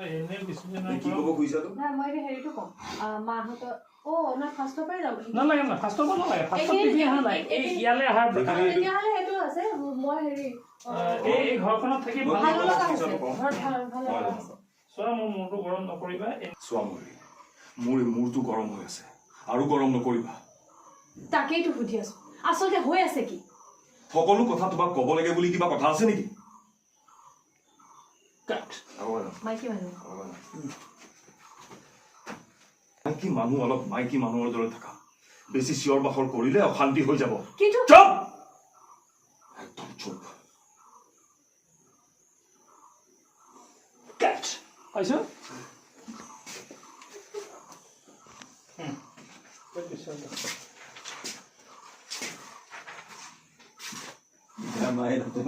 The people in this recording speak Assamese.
এনে ডিসিপ্লিনৰ কি ক'ব খুজিছা তো না মই হেৰিটো কম মাহঁত না ফাৰ্ষ্টৰ পৰাই যাব নালাগে না ফাৰ্ষ্টৰ পৰা নালাগে ফাৰ্ষ্টৰ টিভি অহা নাই এই ইয়ালে অহাৰ তেতিয়াহ'লে সেইটো আছে মই হেৰি এই ঘৰখনত থাকি ভাল লগা হৈছে ঘৰত ভাল লগা হৈছে চোৱা মোৰ মূৰটো গৰম নকৰিবা চোৱা মোৰ এই মূৰটো গৰম হৈ আছে আৰু গৰম নকৰিবা তাকেইতো সুধি আছো আচলতে হৈ আছে কি সকলো কথা তোমাক ক'ব লাগে বুলি কিবা কথা আছে নেকি মাইকী মানুহ অলপ মাইকী মানুহৰ দৰে থাকা বেছি চিঞৰ বাখৰ কৰিলে অশান্তি হৈ যাব কিন্তু চুপ একদম চুপ কেট পাইছো Ramai lah tu.